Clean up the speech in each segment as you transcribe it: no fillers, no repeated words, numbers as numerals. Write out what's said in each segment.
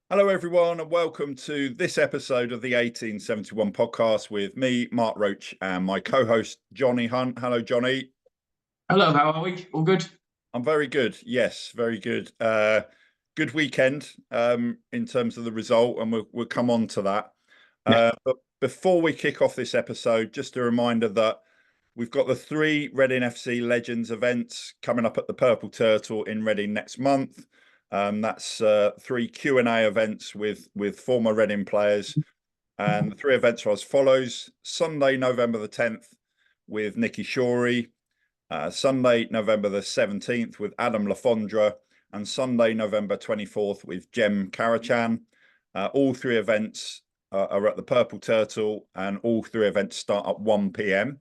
Hello, everyone, and welcome to this episode of the 1871 podcast with me, Mark Roach, and my co-host, Johnny Hunt. Hello, Johnny. Hello, how are we? All good? I'm very good. Yes, very good. Good weekend in terms of the result, and we'll come on to that. Yeah. But before we kick off this episode, just a reminder that we've got the three Reading FC Legends events coming up at the Purple Turtle in Reading next month. That's three Q&A events with former Reading players. And the three events are as follows. Sunday, November the 10th with Nicky Shorey. Sunday, November the 17th with Adam Lafondra. And Sunday, November 24th with Jem Karachan. All three events are at the Purple Turtle, and all three events start at 1 p.m.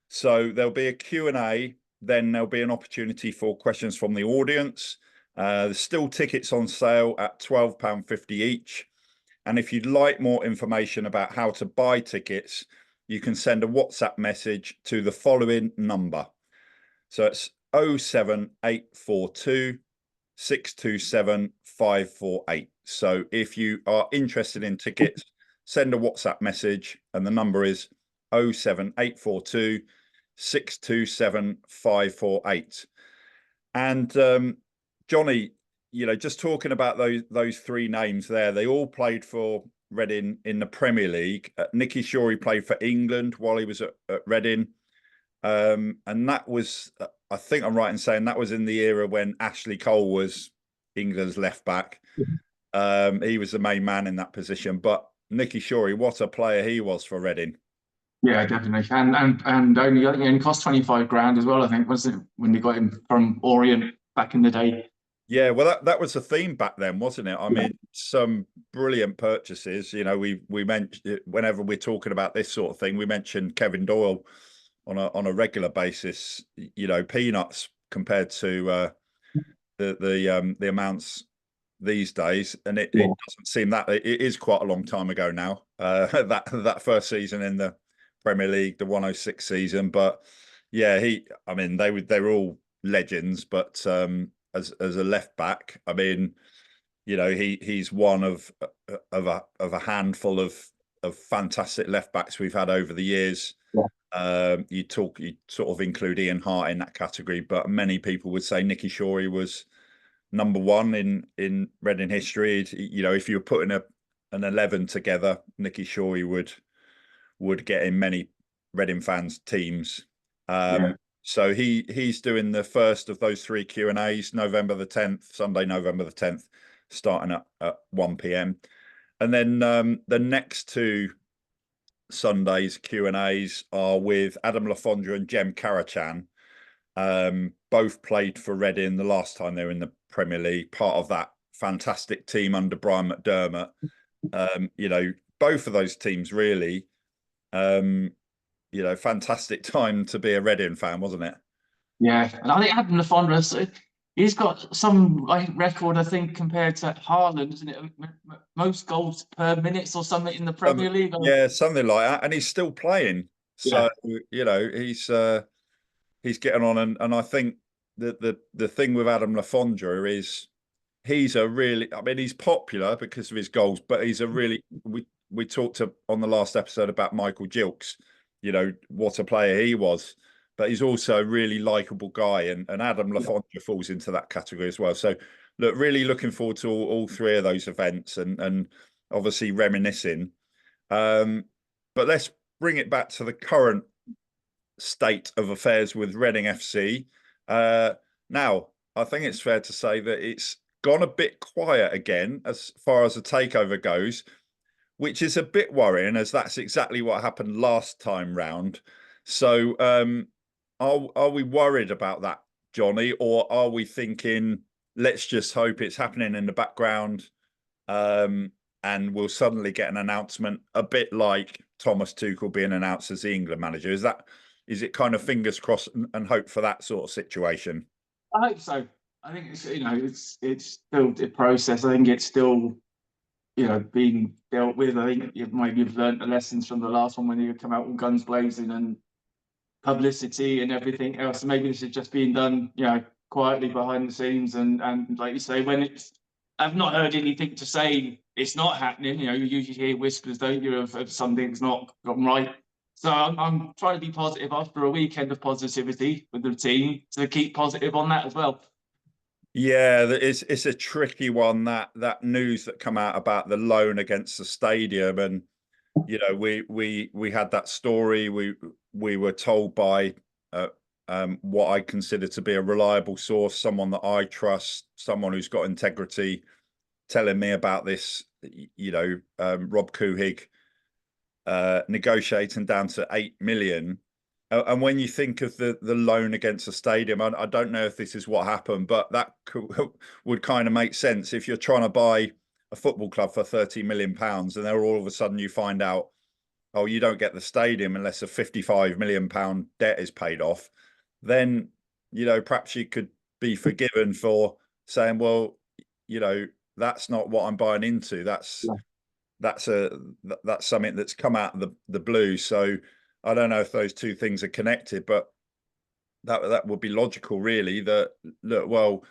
So there'll be a Q&A, then there'll be an opportunity for questions from the audience. There's still tickets on sale at £12.50 each. And if you'd like more information about how to buy tickets, you can send a WhatsApp message to the following number. So it's 07842 627 548. So if you are interested in tickets, send a WhatsApp message, and the number is 07842 627 548. And Johnny, just talking about those three names there, they all played for Reading in the Premier League. Nicky Shorey played for England while he was at Reading. And that was, I think I'm right in saying that was in the era when Ashley Cole was England's left back. He was the main man in that position. But Nicky Shorey, what a player he was for Reading. Yeah, definitely. And only I think it only cost 25 grand as well, I think, was it, when they got him from Orient back in the day. Yeah, well, that was the theme back then, wasn't it? I mean, some brilliant purchases. We mentioned, whenever we're talking about this sort of thing, we mentioned Kevin Doyle on a regular basis. Peanuts compared to the amounts these days, and it doesn't seem that it is quite a long time ago now. That first season in the Premier League, the 106 season, but yeah, they were all legends, but as a left back, I mean, he's one of a handful of fantastic left backs we've had over the years. You sort of include Ian Hart in that category, but many people would say Nicky Shorey was number one in Reading history. If you were putting an 11 together, Nicky Shorey would get in many Reading fans' teams. So he's doing the first of those three Q&As, November the 10th, Sunday, November the 10th, starting at 1 p.m. And then the next two Sundays Q&As are with Adam Lafondra and Jem Karachan. Both played for Reading the last time they were in the Premier League, part of that fantastic team under Brian McDermott. Both of those teams really, fantastic time to be a Reading fan, wasn't it? Yeah, and I think Adam Lafondra, he's got some record, I think, compared to Haaland, isn't it? Most goals per minute or something in the Premier League. Yeah, something like that, and he's still playing. So he's getting on, and I think the thing with Adam Lafondra is he's he's popular because of his goals, but he's we talked on the last episode about Michael Gilks, what a player he was, but he's also a really likable guy, and Adam Lafondra falls into that category as well. So look, really looking forward to all three of those events, and obviously reminiscing. But let's bring it back to the current state of affairs with Reading FC. Now, I think it's fair to say that it's gone a bit quiet again as far as the takeover goes, which is a bit worrying, as that's exactly what happened last time round. So, are we worried about that, Johnny, or are we thinking, let's just hope it's happening in the background, and we'll suddenly get an announcement, a bit like Thomas Tuchel being announced as the England manager? Is it kind of fingers crossed and hope for that sort of situation? I hope so. I think it's still a process. I think it's still being dealt with. I think you've learned the lessons from the last one when you come out all guns blazing and publicity and everything else. Maybe this is just being done, quietly behind the scenes, and like you say, when it's I've not heard anything to say it's not happening. You know, you usually hear whispers, don't you, of something's not gone right. So I'm trying to be positive after a weekend of positivity with the team to keep positive on that as well. Yeah, it's a tricky one, that news that come out about the loan against the stadium. And you know, we had that story. We were told by what I consider to be a reliable source, someone that I trust, someone who's got integrity, telling me about this. You know, Rob Couhig negotiating down to 8 million. And when you think of the loan against the stadium, I don't know if this is what happened, but that would kind of make sense if you're trying to buy a football club for 30 million pounds, and then all of a sudden you find out, oh, you don't get the stadium unless a 55 million pound debt is paid off. Then, you know, perhaps you could be forgiven for saying, well, you know, that's not what I'm buying into. That's something that's come out of the blue. So I don't know if those two things are connected, but that would be logical, really. That look, well,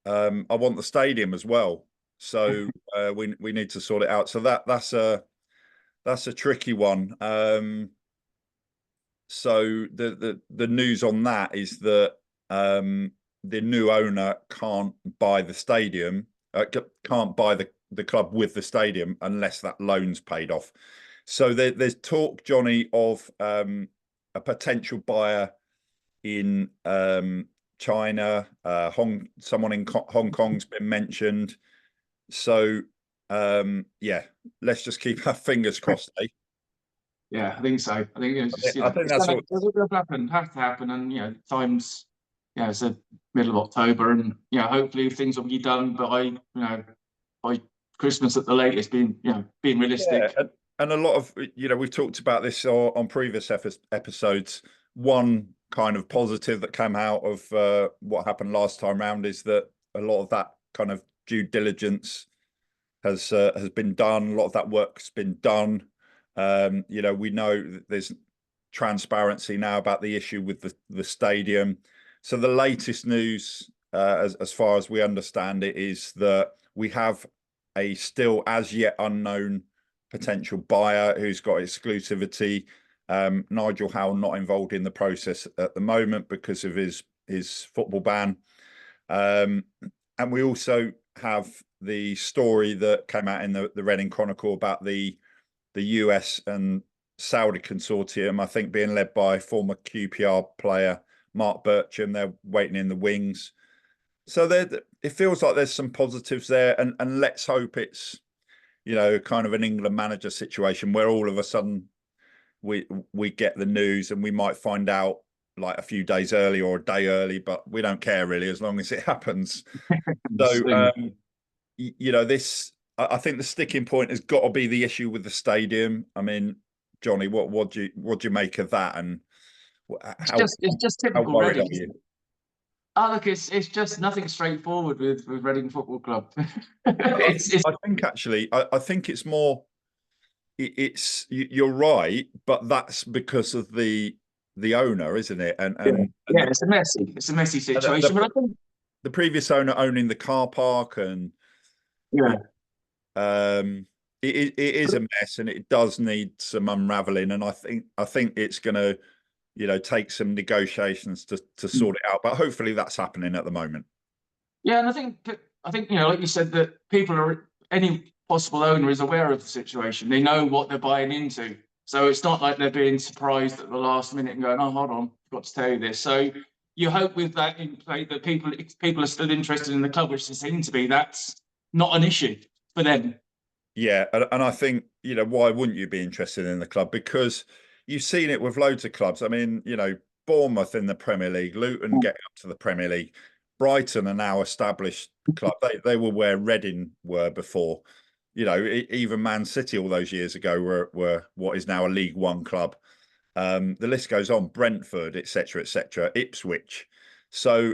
I want the stadium as well, so we need to sort it out. So that's a tricky one. So the news on that is that the new owner can't buy the stadium, can't buy the club with the stadium unless that loan's paid off. So there's talk, Johnny, of a potential buyer in China. Someone in Hong Kong's been mentioned. So yeah, let's just keep our fingers crossed, eh? Yeah, I think so. I think it's just, I think that's what will happen, have to happen, and times, it's the middle of October, and hopefully things will be done by Christmas at the latest. Being realistic. Yeah, and a lot of we've talked about this on previous episodes. One kind of positive that came out of what happened last time round is that a lot of that kind of due diligence has been done. A lot of that work's been done. We know that there's transparency now about the issue with the stadium. So the latest news, as far as we understand it, is that we have a still as yet unknown potential buyer who's got exclusivity. Nigel Howell not involved in the process at the moment because of his football ban. And we also have the story that came out in the Reading Chronicle about the US and Saudi consortium, I think being led by former QPR player Mark Bircham. They're waiting in the wings. So it feels like there's some positives there, and let's hope it's kind of an England manager situation where all of a sudden we get the news and we might find out like a few days early or a day early, but we don't care really as long as it happens. So this, I think the sticking point has got to be the issue with the stadium. I mean, Johnny, what do you make of that? And it's just typical worried Reading. are you? Oh, look, it's just nothing straightforward with Reading Football Club. I think actually, I think it's more. You're right, but that's because of the owner, isn't it? And it's a messy situation. But I think the previous owner owning the car park and it is a mess, and it does need some unraveling. And I think it's going to take some negotiations to sort it out. But hopefully that's happening at the moment. Yeah, and I think like you said, that any possible owner is aware of the situation. They know what they're buying into. So it's not like they're being surprised at the last minute and going, "Oh, hold on, I've got to tell you this." So you hope with that in play that people are still interested in the club, which they seem to be. That's not an issue for them. Yeah, and I think, why wouldn't you be interested in the club? Because you've seen it with loads of clubs. I mean, Bournemouth in the Premier League, Luton getting up to the Premier League, Brighton are now established club. They were where Reading were before. Even Man City all those years ago were what is now a League One club. The list goes on. Brentford, etc., Ipswich. So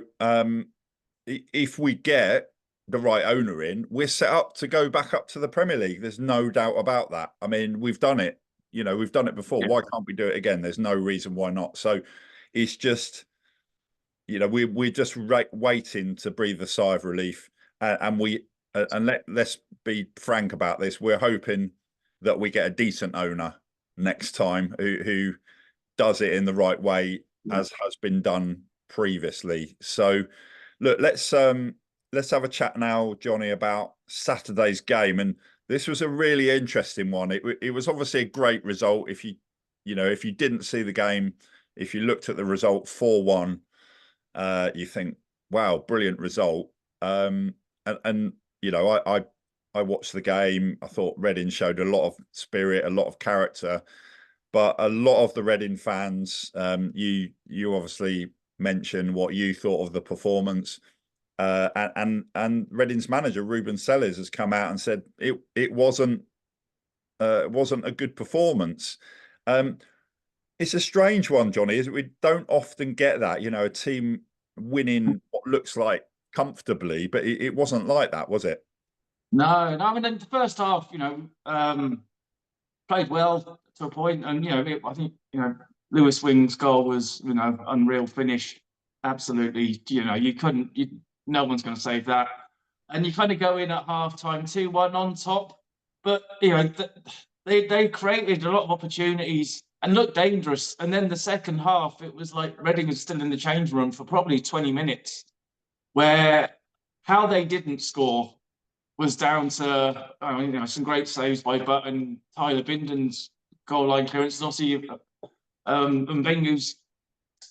if we get the right owner in, we're set up to go back up to the Premier League. There's no doubt about that. I mean, we've done it. We've done it before. Why can't we do it again? There's no reason why not. So it's just, we're just waiting to breathe a sigh of relief, and we and let's be frank about this. We're hoping that we get a decent owner next time who does it in the right way, as has been done previously. So, look, let's have a chat now, Johnny, about Saturday's game. And this was a really interesting one. It was obviously a great result. If you didn't see the game, if you looked at the result 4-1, you think, wow, brilliant result. And I watched the game. I thought Reading showed a lot of spirit, a lot of character, but a lot of the Reading fans, you obviously mentioned what you thought of the performance, and Reading's manager Ruben Sellers has come out and said it wasn't a good performance. It's a strange one, Johnny. Is we don't often get that, a team winning what looks like comfortably, but it wasn't like that, was it? No, no. I mean, in the first half, played well to a point, and I think Lewis Wing's goal was unreal finish. Absolutely, you couldn't. No one's going to save that. And you kind of go in at half time 2-1 on top, but they created a lot of opportunities and looked dangerous. And then the second half, it was like Reading was still in the change room for probably 20 minutes, where how they didn't score was down to some great saves by Button, Tyler Binden's goal line clearance, and obviously Mbengu's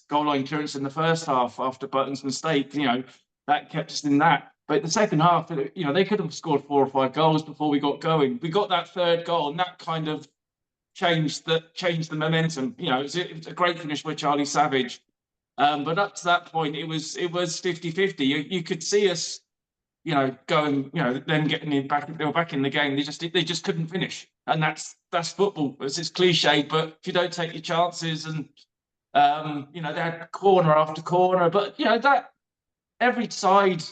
goal line clearance in the first half after Button's mistake. That kept us in that. But the second half, they could have scored 4 or 5 goals before we got going. We got that third goal, and that kind of changed the momentum. It was a great finish by Charlie Savage. But up to that point, it was 50-50. You could see us going, then getting it back. They were back in the game. They just couldn't finish, and that's football. It's cliche, but if you don't take your chances, and they had corner after corner, but that every side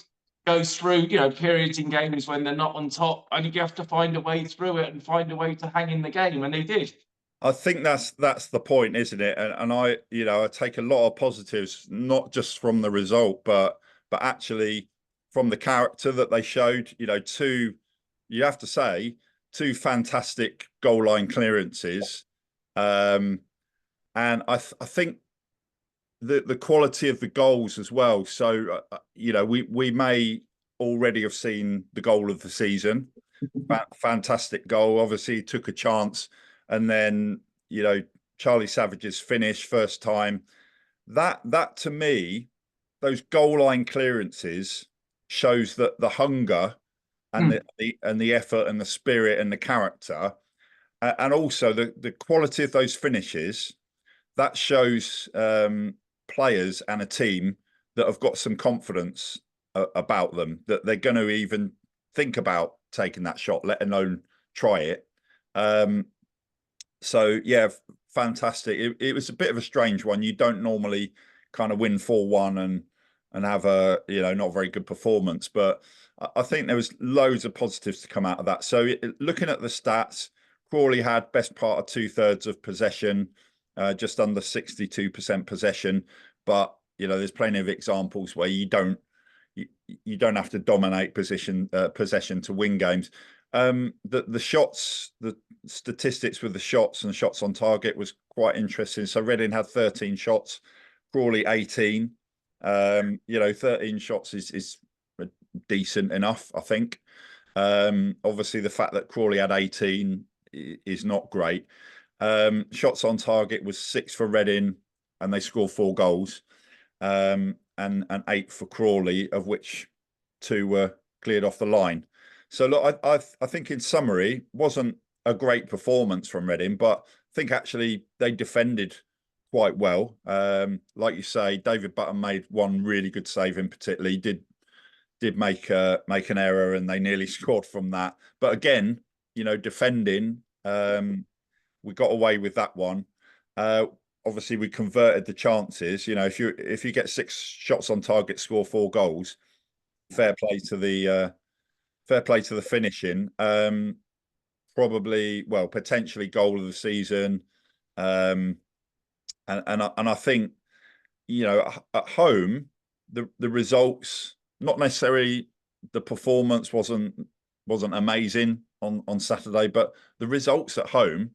goes through periods in games when they're not on top, and you have to find a way through it and find a way to hang in the game, and they did. I think that's the point, isn't it? And I take a lot of positives, not just from the result, but actually from the character that they showed. You have to say, 2 fantastic goal line clearances, and I think the quality of the goals as well. So we may already have seen the goal of the season. Fantastic goal. Obviously, took a chance. And then, Charlie Savage's finish first time. That to me, those goal line clearances shows that the hunger and the effort and the spirit and the character, and also the quality of those finishes. That shows players and a team that have got some confidence about them, that they're going to even think about taking that shot, let alone try it. So yeah, fantastic. It was a bit of a strange one. You don't normally kind of win 4-1 and have a not very good performance, but I think there was loads of positives to come out of that. So looking at the stats, Crawley had best part of 2/3 of possession, just under 62% possession. But there's plenty of examples where you don't have to dominate possession to win games. The shots, the statistics with the shots and shots on target was quite interesting. So Reading had 13 shots, Crawley 18. 13 shots is decent enough, I think. Obviously, the fact that Crawley had 18 is not great. Shots on target was 6 for Reading, and they scored 4 goals, and 8 for Crawley, of which 2 were cleared off the line. So look, I think in summary, wasn't a great performance from Reading, but I think actually they defended quite well. Like you say, David Button made one really good save in particular. He did make an error, and they nearly scored from that. But again, defending, we got away with that one. Obviously, we converted the chances. If you get 6 shots on target, score 4 goals, fair play to the finishing. Probably, well, potentially goal of the season. And I think at home the results not necessarily the performance wasn't amazing on Saturday, but the results at home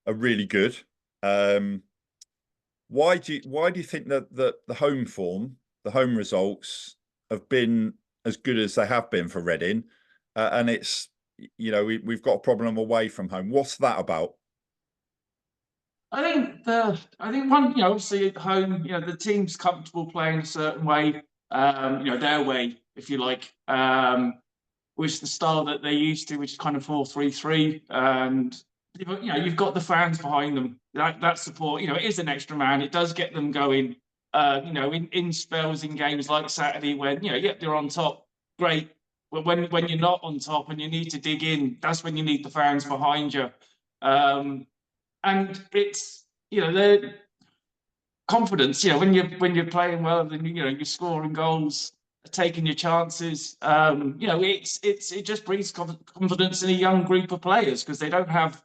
are really good. Why do you think that the home form, the home results have been as good as they have been for Reading? And it's, we've got a problem away from home. What's that about? I think one, obviously at home, the team's comfortable playing a certain way, their way, if you like, which is the style that they're used to, which is kind of 4-3-3. And you've got the fans behind them. That support, it is an extra man. It does get them going. In spells in games like Saturday when they're on top, great. But when you're not on top and you need to dig in, that's when you need the fans behind you. And it's the confidence. When you're playing well, then you're scoring goals, taking your chances. It just brings confidence in a young group of players because they don't have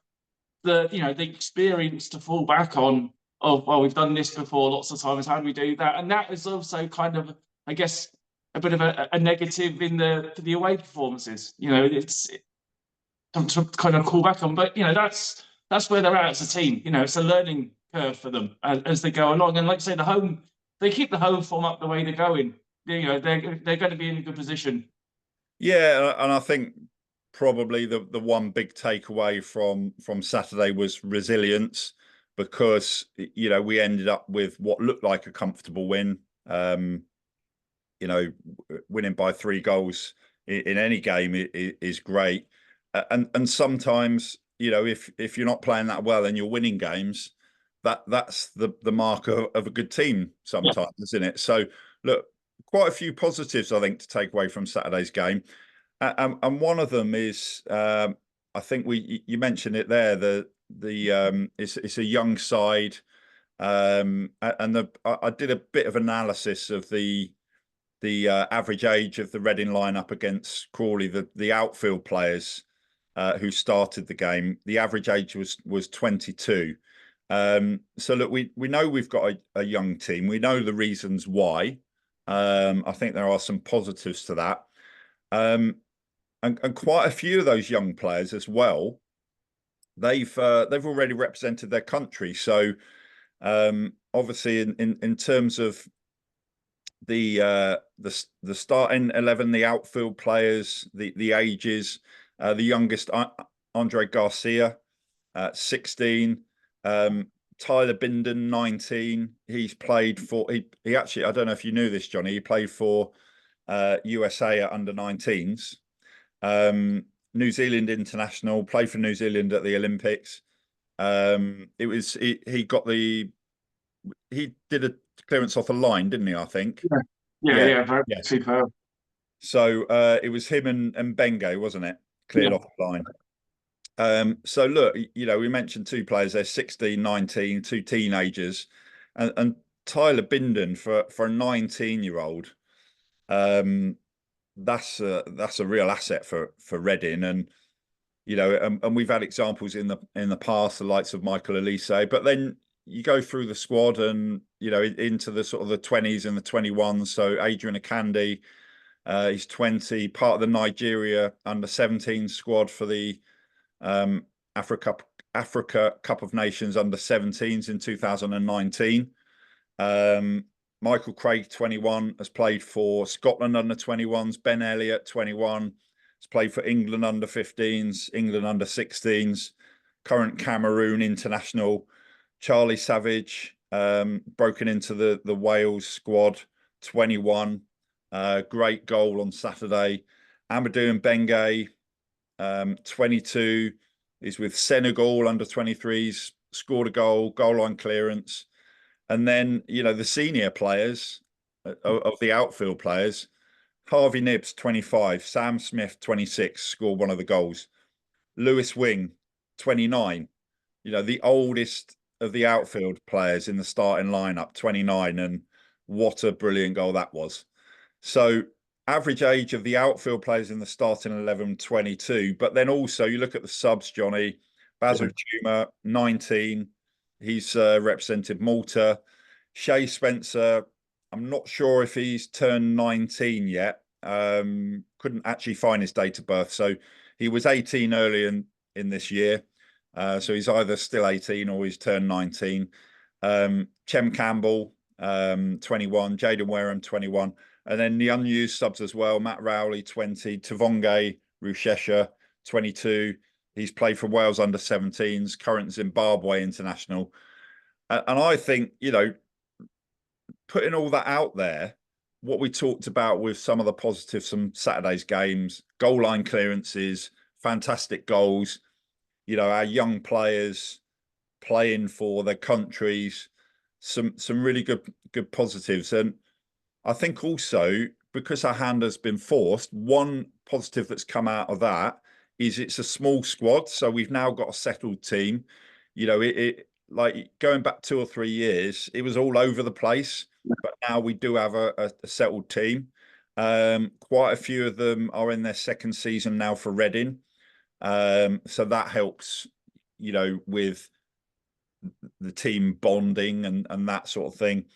the experience to fall back on. Of, well, we've done this before lots of times. How do we do that? And that is also kind of, I guess, a bit of a negative for the away performances. It's to kind of call back on, but that's where they're at as a team. It's a learning curve for them as they go along. And like I say, they keep the home form up the way they're going. They're going to be in a good position. Yeah, and I think probably the one big takeaway from Saturday was resilience, because we ended up with what looked like a comfortable win. Winning by 3 goals in any game is great, and sometimes if you're not playing that well and you're winning games, that's the mark of a good team sometimes, isn't it? So look, quite a few positives I think to take away from Saturday's game, and one of them is I think you mentioned it there, it's a young side, and I did a bit of analysis of the average age of the Reading lineup against Crawley, the outfield players who started the game. The average age was 22. So look, we know we've got a young team. We know the reasons why. I think there are some positives to that, and quite a few of those young players as well. They've already represented their country. So obviously, in terms of the starting 11, the outfield players, the ages, the youngest Andre Garcia, 16, Tyler Binden, 19. He's played for he actually, I don't know if you knew this, Johnny, he played for USA at under-19s. New Zealand international, played for New Zealand at the Olympics. He did a clearance off a line, didn't he? I think. Yeah, very superb. So it was him and Benge, wasn't it? Cleared off the line. So look, we mentioned 2 players there, 16, 19, 2 teenagers, and Tyler Binden for a 19-year-old. That's a real asset for Reading, and and we've had examples in the past, the likes of Michael Elise, but then you go through the squad and into the sort of the 20s and the 21s. So Adrian Akande, he's 20, part of the Nigeria under-17 squad for the Africa Cup of Nations under-17s in 2019. Michael Craig, 21, has played for Scotland under-21s. Ben Elliott, 21, has played for England under-15s, England under-16s, current Cameroon international. Charlie Savage, broken into the Wales squad, 21. Great goal on Saturday. Amadou Mbengue, 22, is with Senegal under-23s, scored a goal line clearance. And then, the senior players of the outfield players, Harvey Nibbs, 25, Sam Smith, 26, scored one of the goals. Lewis Wing, 29, the oldest of the outfield players in the starting lineup, 29, and what a brilliant goal that was. So average age of the outfield players in the starting 11, 22, but then also you look at the subs, Johnny. Basil Tuma, 19, he's represented Malta. Shay Spencer, I'm not sure if he's turned 19 yet. Could couldn't actually find his date of birth. So he was 18 early in this year. So he's either still 18 or he's turned 19. Chem Campbell, 21, Jaden Wareham, 21. And then the unused subs as well, Matt Rowley, 20, Tavonge Rushesha, 22. He's played for Wales under 17s, current Zimbabwe international. And I think, you know, putting all that out there, what we talked about with some of the positives from Saturday's games, goal line clearances, fantastic goals, you know, our young players playing for their countries, some really good positives. And I think also because our hand has been forced, one positive that's come out of that is it's a small squad. So we've now got a settled team. You know, it like going back 2 or 3 years, it was all over the place. But now we do have a settled team. Quite a few of them are in their second season now for Reading. So that helps, you know, with the team bonding and that sort of thing.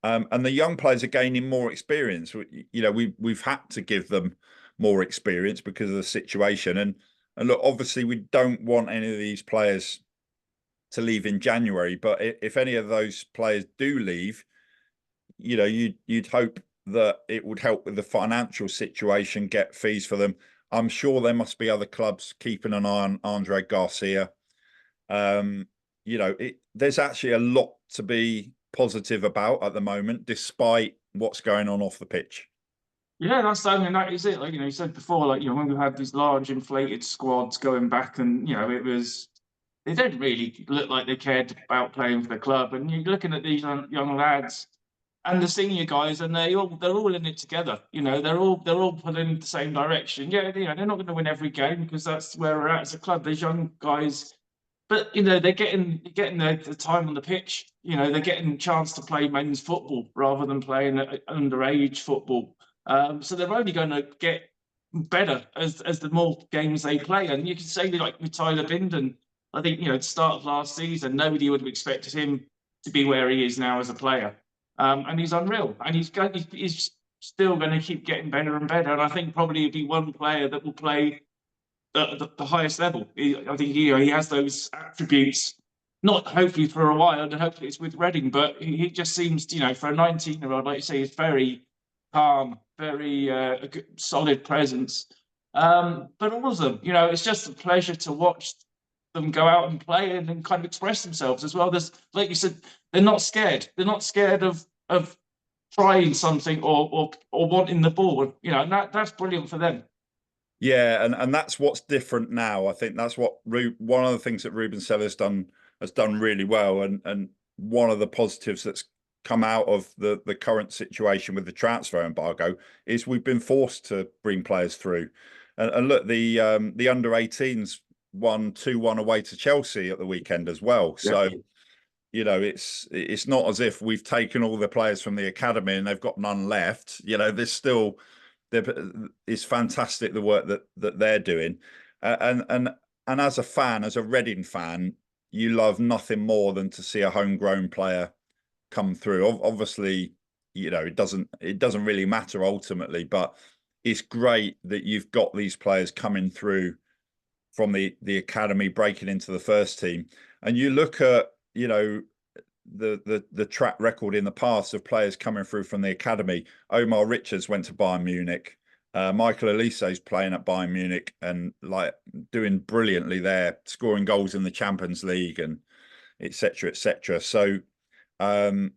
And the young players are gaining more experience. You know, we've had to give them more experience because of the situation. And look, obviously, we don't want any of these players to leave in January. But if any of those players do leave, you know, you'd hope that it would help with the financial situation, get fees for them. I'm sure there must be other clubs keeping an eye on Andre Garcia. You know, there's actually a lot to be positive about at the moment, despite what's going on off the pitch. Yeah, that is it. Like, you know, you said before, like, you know, when we had these large inflated squads going back, and, you know, they don't really look like they cared about playing for the club. And you're looking at these young lads and the senior guys, and they're all in it together. You know, they're all pulling in the same direction. Yeah, you know, they're not going to win every game because that's where we're at as a club. These young guys, but, you know, they're getting the time on the pitch. You know, they're getting a chance to play men's football rather than playing underage football. So they're only going to get better as the more games they play. And you can say, like with Tyler Bindon, I think, you know, at the start of last season, nobody would have expected him to be where he is now as a player. And he's unreal, and he's still going to keep getting better and better. And I think probably he'll be one player that will play at the highest level. I think, you know, he has those attributes. Not hopefully for a while, and hopefully it's with Reading, but he just seems, you know, for a 19-year-old, like you say, he's very calm, very a good, solid presence. But all of them, you know, it's just a pleasure to watch them go out and play and kind of express themselves as well. There's, like you said, they're not scared. They're not scared of trying something or wanting the ball. You know, and that's brilliant for them. Yeah, and that's what's different now. I think that's what one of the things that Ruben Seller's has done really well, and one of the positives that's come out of the current situation with the transfer embargo is we've been forced to bring players through. And look, the under 18s won 2-1 away to Chelsea at the weekend as well. Yeah. So, you know, it's not as if we've taken all the players from the academy and they've got none left. You know, there's still it's fantastic the work that they're doing, and as a fan, as a Reading fan, you love nothing more than to see a homegrown player come through. Obviously, you know, it doesn't really matter ultimately, but it's great that you've got these players coming through from the academy, breaking into the first team. And you look at, you know, the track record in the past of players coming through from the academy. Omar Richards went to Bayern Munich. Michael Olise's playing at Bayern Munich and like doing brilliantly there, scoring goals in the Champions League and etc. etc. So and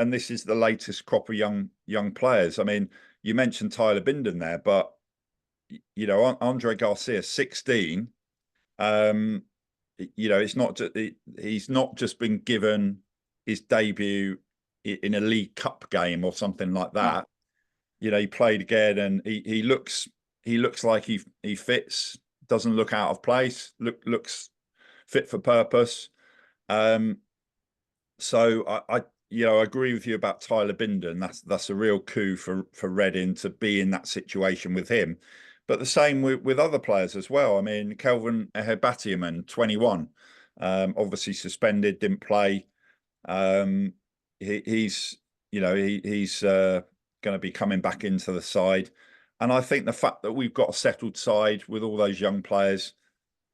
this is the latest crop of young players. I mean, you mentioned Tyler Bindon there, but you know, Andre Garcia, 16. You know, he's not just been given his debut in a League Cup game or something like that. You know, he played again, and he looks like he fits. Doesn't look out of place. Looks fit for purpose. So I you know, I agree with you about Tyler Bindon. That's a real coup for Reading to be in that situation with him. But the same with other players as well. I mean, Kelvin Ehebatiaman, 21, obviously suspended, didn't play. He's you know, he's going to be coming back into the side. And I think the fact that we've got a settled side with all those young players,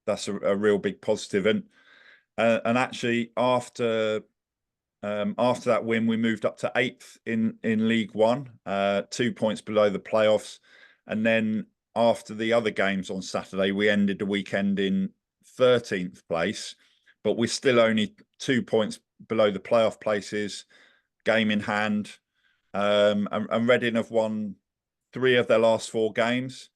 that's a real big positive. And actually, after that win, we moved up to 8th in League One, 2 points below the playoffs. And then after the other games on Saturday, we ended the weekend in 13th place, but we're still only 2 points below the playoff places, game in hand. And Reading have won 3 of their last 4 games.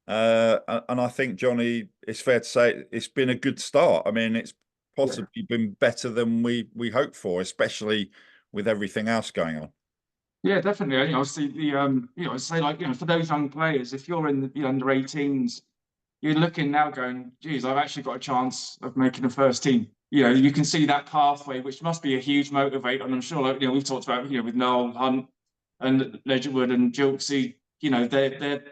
And I think, Johnny, it's fair to say it's been a good start. I mean, it's possibly been better than we hoped for, especially with everything else going on. Yeah, definitely. You know, see say like, for those young players, if you're in the under 18s, you're looking now going, geez, I've actually got a chance of making the first team. You know, you can see that pathway, which must be a huge motivator. And I'm sure, like, we've talked about, with Noel Hunt and Ledgerwood and Jilksy, they're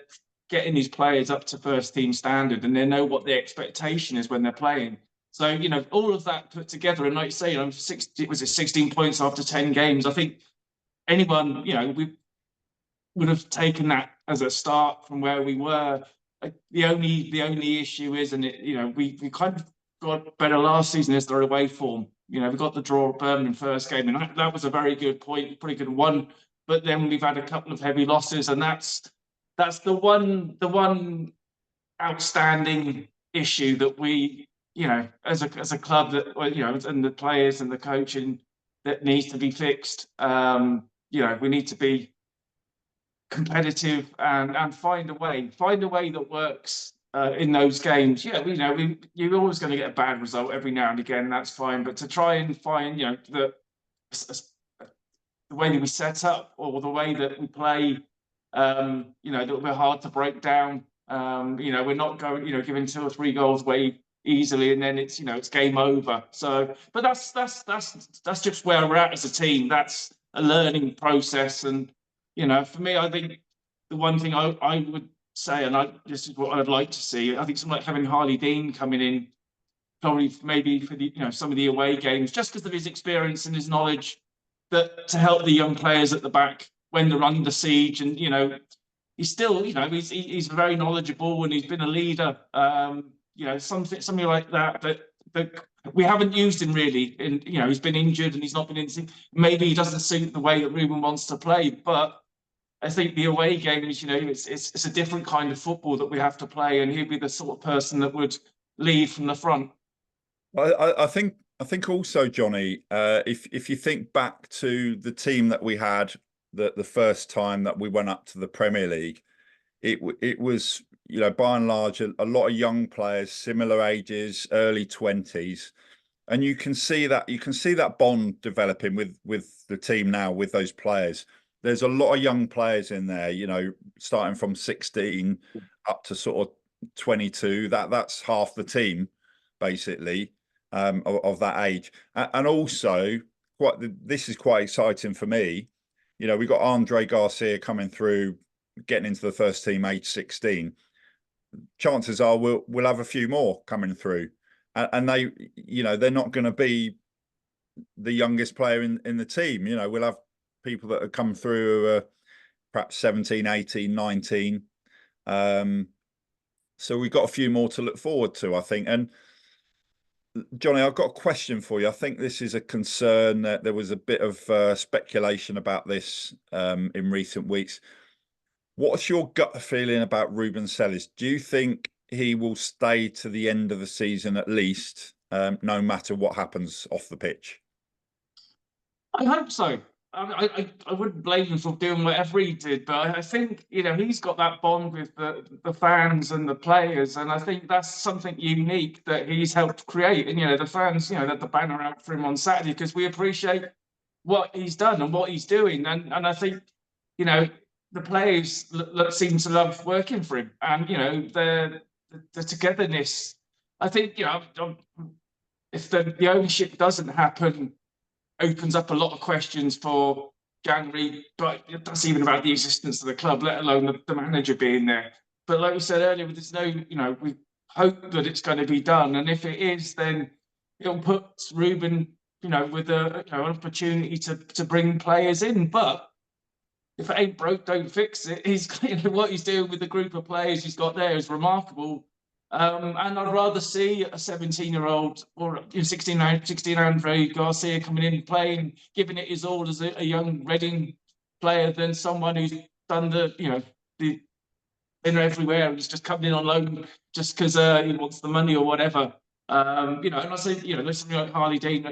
getting these players up to first team standard, and they know what the expectation is when they're playing. So, all of that put together, and like you say, it was 16 points after 10 games. I think anyone, we would have taken that as a start from where we were. The only issue is, and we kind of got better last season, is their away form. We got the draw at Birmingham first game, and that was a very good point, pretty good one. But then we've had a couple of heavy losses, and that's the one outstanding issue that we, as a club, that and the players and the coaching, that needs to be fixed. We need to be competitive and find a way that works in those games. You're always going to get a bad result every now and again. That's fine, but to try and find the way that we set up, or the way that we play, that we're hard to break down. We're not going, giving 2 or 3 goals away easily, and then it's game over. So, but that's just where we're at as a team. That's a learning process, and for me, I think the one thing I would say, and this is what I'd like to see, I think something like having Harley Dean coming in, probably maybe for the some of the away games, just because of his experience and his knowledge, that to help the young players at the back when they're under siege. And he's still he's very knowledgeable, and he's been a leader. Something like that we haven't used him really. And he's been injured and he's not been in. Maybe he doesn't suit the way that Ruben wants to play, but I think the away games, it's a different kind of football that we have to play, and he'd be the sort of person that would lead from the front. I think also, Johnny, if you think back to the team that we had the first time that we went up to the Premier League, it was by and large a lot of young players, similar ages, early 20s, and you can see that bond developing with the team now, with those players. There's a lot of young players in there, starting from 16 up to sort of 22. That's half the team, basically, of that age. And also, this is quite exciting for me. We've got Andre Garcia coming through, getting into the first team, age 16. Chances are we'll have a few more coming through, and they're not going to be the youngest player in the team. We'll have people that have come through perhaps 17, 18, 19. So we've got a few more to look forward to, I think. And Johnny, I've got a question for you. I think this is a concern. That there was a bit of speculation about this in recent weeks. What's your gut feeling about Ruben Selles? Do you think he will stay to the end of the season at least, no matter what happens off the pitch? I hope so. I wouldn't blame him for doing whatever he did, but I think he's got that bond with the fans and the players, and I think that's something unique that he's helped create. And the fans, had the banner out for him on Saturday because we appreciate what he's done and what he's doing, and I think the players seem to love working for him, and the togetherness. I think if the ownership doesn't happen, opens up a lot of questions for January, but that's even about the existence of the club, let alone the manager being there. But like we said earlier, there's no, we hope that it's going to be done, and if it is, then it'll put Ruben, with an opportunity to bring players in. But if it ain't broke, don't fix it. He's what he's doing with the group of players he's got there is remarkable. And I'd rather see a 17-year-old or 16 Andre Garcia coming in playing, giving it his all as a young Reading player than someone who's done the been everywhere. He's just coming in on loan just because he wants the money or whatever. And I say, listening like Harley Dean,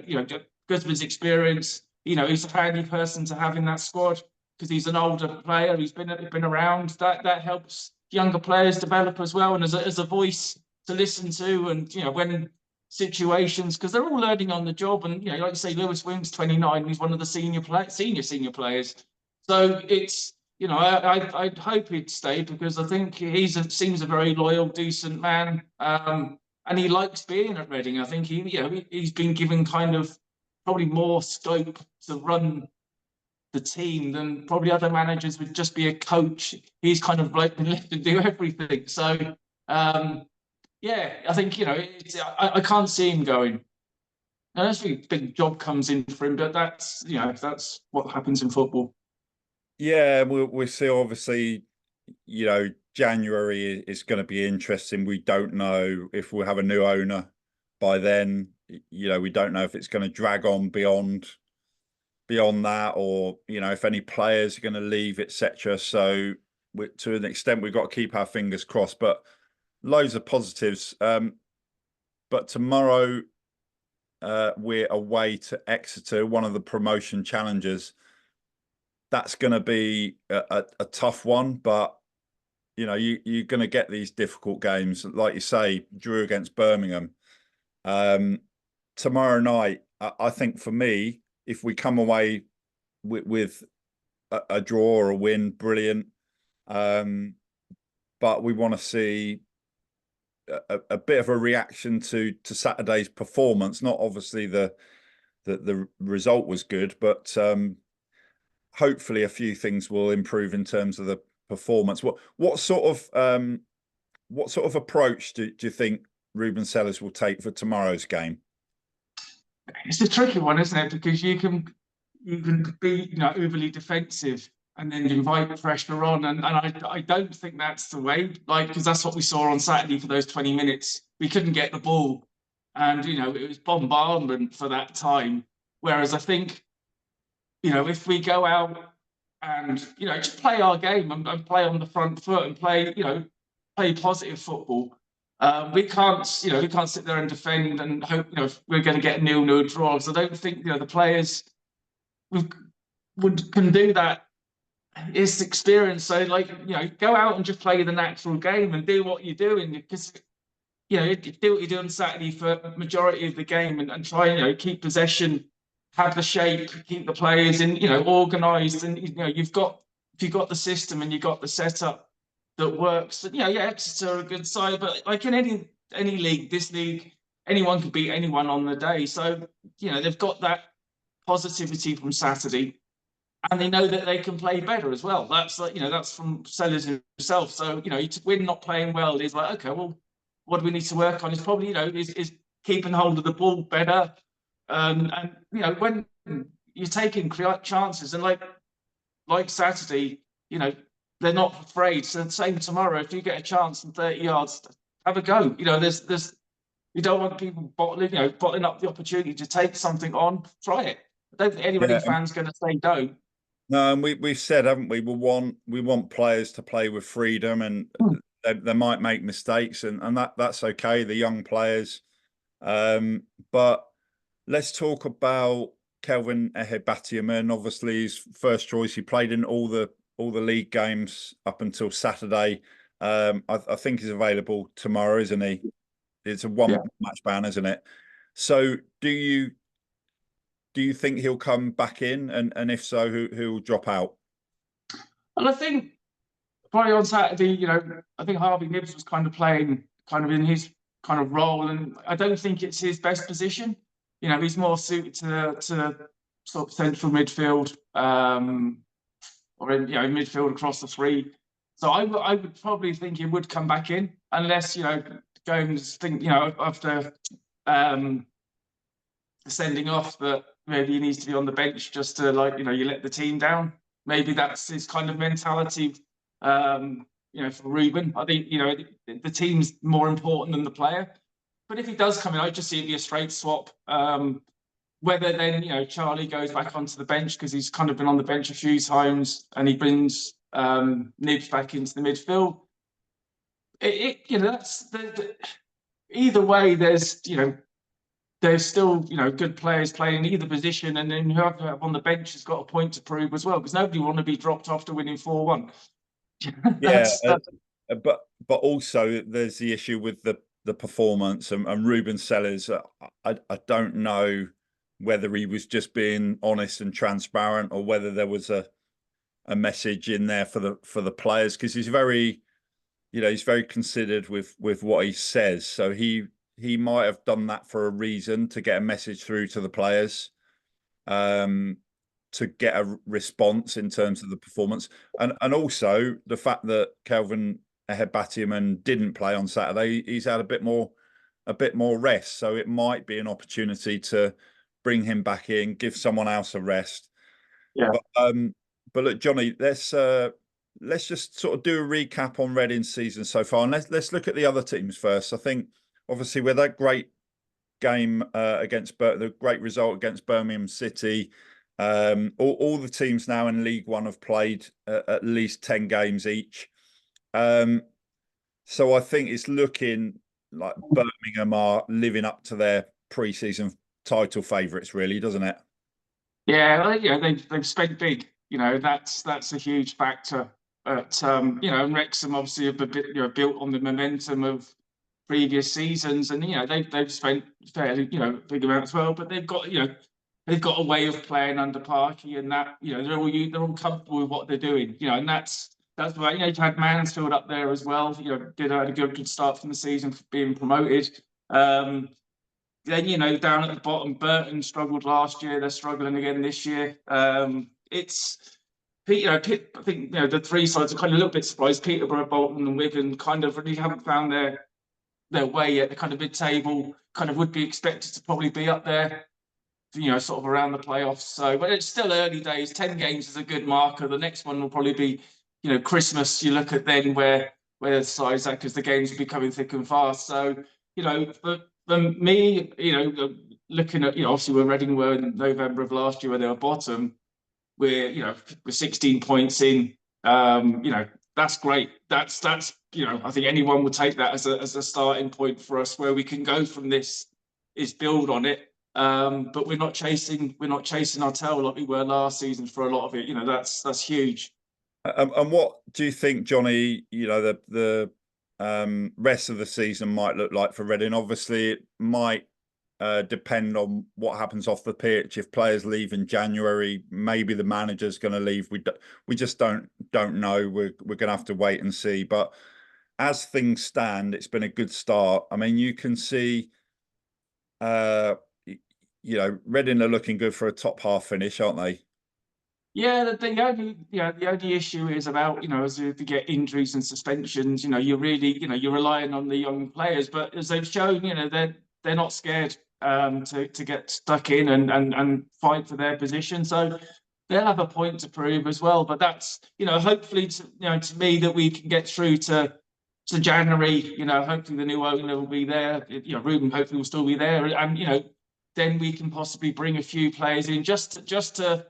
Guzman's experience, he's a handy person to have in that squad because he's an older player. He's been around. That helps younger players develop as well, and as a voice to listen to, and when situations, because they're all learning on the job. And like you say, Lewis Wing's 29. He's one of the senior players. So it's I hope he'd stay because I think seems a very loyal, decent man, and he likes being at Reading. I think he's been given kind of probably more scope to run the team than probably other managers would just be a coach. He's kind of like been left to do everything. So I think I can't see him going. Unless a big job comes in for him, but that's what happens in football. Yeah, we'll see. Obviously, January is going to be interesting. We don't know if we'll have a new owner by then. We don't know if it's going to drag on beyond that, or if any players are going to leave, etc. So, to an extent, we've got to keep our fingers crossed. But loads of positives. But tomorrow, we're away to Exeter, one of the promotion challenges. That's going to be a tough one, but you're going to get these difficult games, like you say, drew against Birmingham. Tomorrow night, I think for me, if we come away with a draw or a win, brilliant. But we want to see a bit of a reaction to Saturday's performance. Not obviously the result was good, but hopefully a few things will improve in terms of the performance. What sort of approach do you think Ruben Sellers will take for tomorrow's game? It's a tricky one, isn't it? Because you can be overly defensive and then invite pressure on, and I don't think that's the way. Because that's what we saw on Saturday for those 20 minutes. We couldn't get the ball, and it was bombardment for that time. Whereas I think if we go out and just play our game and play on the front foot and play positive football. We can't sit there and defend and hope we're going to get a 0-0 draw. Because I don't think the players can do that. It's experience. So go out and just play the natural game and do what you're doing, because do what you're doing Saturday for the majority of the game and try and keep possession, have the shape, keep the players in organised, and if you've got the system and you've got the setup that works. Exeter are a good side, but like in any league, this league, anyone could beat anyone on the day. So they've got that positivity from Saturday, and they know that they can play better as well. That's that's from Sellers himself. So we're not playing well. He's like, okay, well, what do we need to work on? It's probably is keeping hold of the ball better, and when you're taking chances, and like Saturday, they're not afraid. So the same tomorrow, if you get a chance from 30 yards, have a go. There's you don't want people bottling up the opportunity to take something on. Try it. I don't think any Reading fan's going to say no. No, and we've said, haven't we? We want players to play with freedom, and they might make mistakes, and that's okay. The young players, but let's talk about Kelvin Ehebatiaman. Obviously, his first choice. He played in all the league games up until Saturday. I think he's available tomorrow, isn't he? It's a one-match ban, isn't it? So do you think he'll come back in? And if so, who will drop out? Well, I think probably on Saturday, I think Harvey Gibbs was kind of playing in his kind of role, and I don't think it's his best position. He's more suited to sort of central midfield, or in midfield across the three. So I would probably think he would come back in, unless Gomes after sending off that maybe he needs to be on the bench just to you let the team down. maybe that's his kind of mentality. For Ruben, I think the team's more important than the player. But if he does come in, I just see it be a straight swap. Whether then Charlie goes back onto the bench because he's kind of been on the bench a few times, and he brings Nibs back into the midfield. That's either way. There's still good players playing either position, and then whoever on the bench has got a point to prove as well, because nobody want to be dropped after winning 4-1. Yeah, but also there's the issue with the performance and Ruben Sellers. I don't know whether he was just being honest and transparent, or whether there was a message in there for the players, because he's very considered with what he says. So he might have done that for a reason, to get a message through to the players, to get a response in terms of the performance, and also the fact that Kelvin Ehebatiaman didn't play on Saturday. He's had a bit more rest, so it might be an opportunity to bring him back in, give someone else a rest. Yeah. But look, Johnny, let's just sort of do a recap on Reading's season so far, and let's look at the other teams first. I think obviously with that great game against the great result against Birmingham City, all the teams now in League One have played at least 10 games each. So I think it's looking like Birmingham are living up to their pre-season title favourites, really, doesn't it? Yeah, they've spent big. That's a huge factor. But and Wrexham obviously have a bit built on the momentum of previous seasons, and they've spent fairly big amount as well. But they've got a way of playing under Parky, and that they're all comfortable with what they're doing. And that's why you've had Mansfield up there as well. Had a good start from the season for being promoted. Then down at the bottom, Burton struggled last year. They're struggling again this year. It's I think the three sides are kind of a little bit surprised. Peterborough, Bolton, and Wigan kind of really haven't found their way yet. They're kind of mid-table, kind of would be expected to probably be up there, sort of around the playoffs. So, but it's still early days. 10 games is a good marker. The next one will probably be Christmas. You look at then where the sides at, because the games will be coming thick and fast. So for me, looking at obviously where Reading were in November of last year, where they were bottom, we're 16 points in. That's great. That's I think anyone would take that as a starting point for us. Where we can go from this is build on it. But we're not chasing our tail like we were last season for a lot of it. That's huge. And what do you think, Johnny? The rest of the season might look like for Reading. Obviously, it might depend on what happens off the pitch. If players leave in January, maybe the manager's going to leave. We just don't know. We're going to have to wait and see. But as things stand, it's been a good start. I mean, you can see, Reading are looking good for a top half finish, aren't they? Yeah, the only issue is about as if you get injuries and suspensions, you're really you're relying on the young players. But as they've shown, they're not scared to get stuck in and fight for their position. So they'll have a point to prove as well. But that's hopefully to me that we can get through to January. Hopefully the new owner will be there. Ruben hopefully will still be there, and then we can possibly bring a few players in just to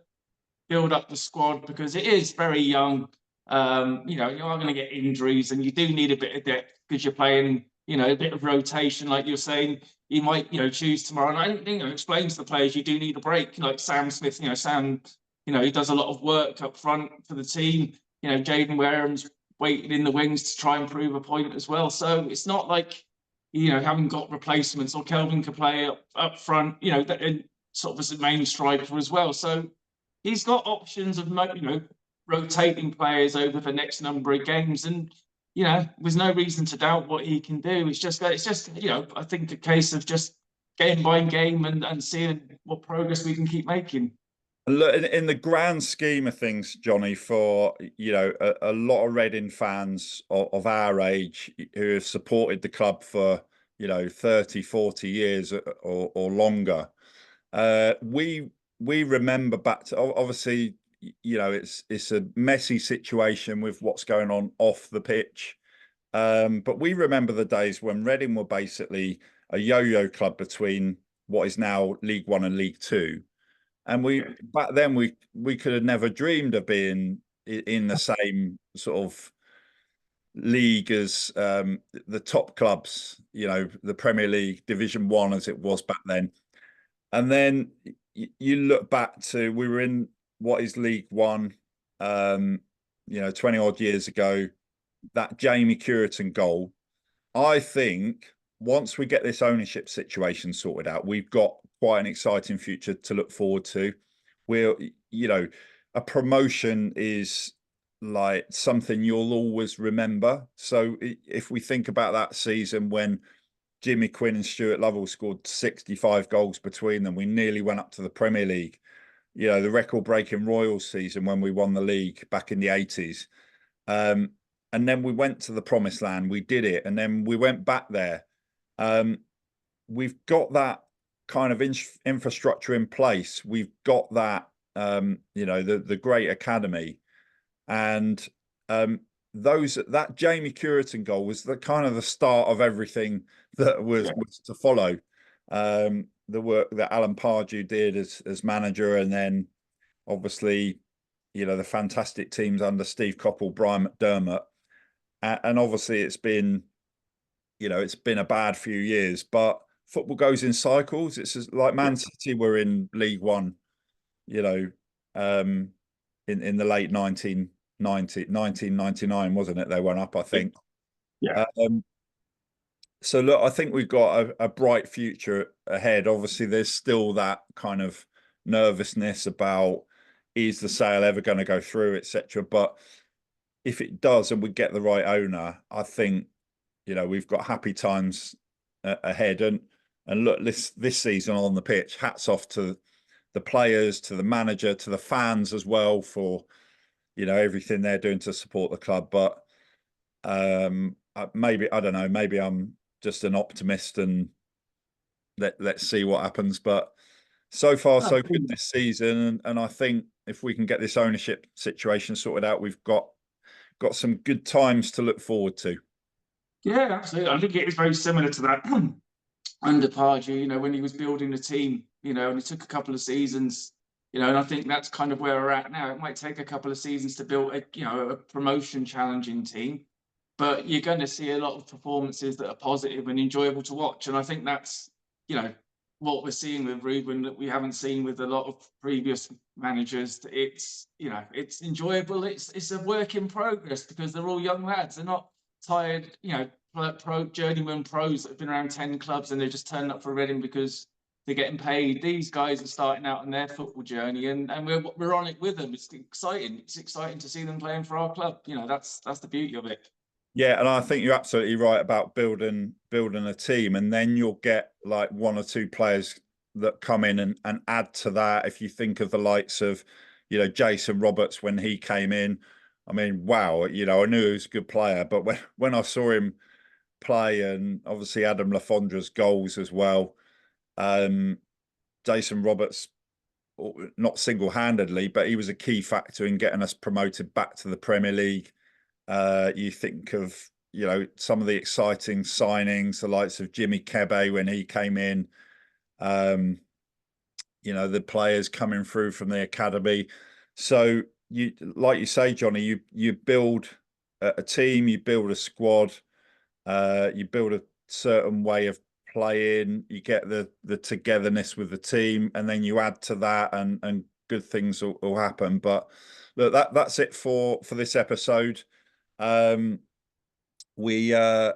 build up the squad, because it is very young. You are going to get injuries, and you do need a bit of depth because you're playing, a bit of rotation, like you're saying. You might, choose tomorrow. And I think, explain to the players you do need a break. Like Sam Smith, Sam, he does a lot of work up front for the team. Jaden Wareham's waiting in the wings to try and prove a point as well. So it's not like, haven't got replacements, or Kelvin can play up front, and sort of as a main striker as well. So he's got options of rotating players over the next number of games, and there's no reason to doubt what he can do. It's just I think a case of just game by game and seeing what progress we can keep making. Look, in the grand scheme of things, Johnny, for a lot of Reading fans of our age who have supported the club for 30, 40 years or longer, we remember back to, obviously, you know, it's a messy situation with what's going on off the pitch. But we remember the days when Reading were basically a yo-yo club between what is now League One and League Two. And back then we could have never dreamed of being in the same sort of league as the top clubs, you know, the Premier League, Division One as it was back then. And then you look back to we were in what is League One, you know, 20 odd years ago. That Jamie Curitan goal, I think once we get this ownership situation sorted out, we've got quite an exciting future to look forward to. We're, you know, a promotion is like something you'll always remember. So if we think about that season when Jimmy Quinn and Stuart Lovell scored 65 goals between them, we nearly went up to the Premier League. You know, the record-breaking Royals season when we won the league back in the 80s. And then we went to the promised land. We did it. And then we went back there. We've got that kind of infrastructure in place. We've got that, you know, the great academy. And that Jamie Curitan goal was the kind of the start of everything that was to follow. The work that Alan Pardew did as manager, and then obviously, you know, the fantastic teams under Steve Coppell, Brian McDermott. And obviously it's been, you know, it's been a bad few years, but football goes in cycles. It's like Man City were in League One, you know, in the late 1999, wasn't it? They went up, I think. Yeah. So look, I think we've got a bright future ahead. Obviously, there's still that kind of nervousness about is the sale ever going to go through, etc. But if it does and we get the right owner, I think, you know, we've got happy times ahead. And look, this season on the pitch, hats off to the players, to the manager, to the fans as well for, you know, everything they're doing to support the club. But maybe, I don't know, maybe I'm just an optimist and let's see what happens. But so far, so good this season. And I think if we can get this ownership situation sorted out, we've got some good times to look forward to. Yeah, absolutely. I think it is very similar to that under Pardew, you know, when he was building the team, you know, and it took a couple of seasons, you know, and I think that's kind of where we're at now. It might take a couple of seasons to build a promotion challenging team, but you're going to see a lot of performances that are positive and enjoyable to watch. And I think that's, you know, what we're seeing with Ruben that we haven't seen with a lot of previous managers. It's, you know, it's enjoyable. It's a work in progress because they're all young lads. They're not tired, you know, journeyman pros that have been around 10 clubs and they're just turning up for Reading because they're getting paid. These guys are starting out on their football journey and we're on it with them. It's exciting. It's exciting to see them playing for our club. You know, that's the beauty of it. Yeah, and I think you're absolutely right about building a team, and then you'll get like one or two players that come in and add to that. If you think of the likes of, you know, Jason Roberts when he came in, I mean, wow, you know, I knew he was a good player, but when I saw him play, and obviously Adam Lafondra's goals as well, Jason Roberts, not single-handedly, but he was a key factor in getting us promoted back to the Premier League. You think of, you know, some of the exciting signings, the likes of Jimmy Kebe when he came in, you know, the players coming through from the academy. So you, like you say, Johnny, you build a team, you build a squad, you build a certain way of playing, you get the togetherness with the team, and then you add to that and good things will happen. But look, that's it for this episode. We are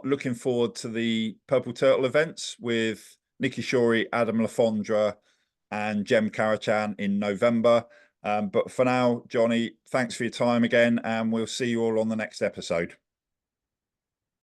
looking forward to the Purple Turtle events with Nicky Shorey, Adam Lafondra, and Jem Karachan in November. But for now, Johnny, thanks for your time again, and we'll see you all on the next episode.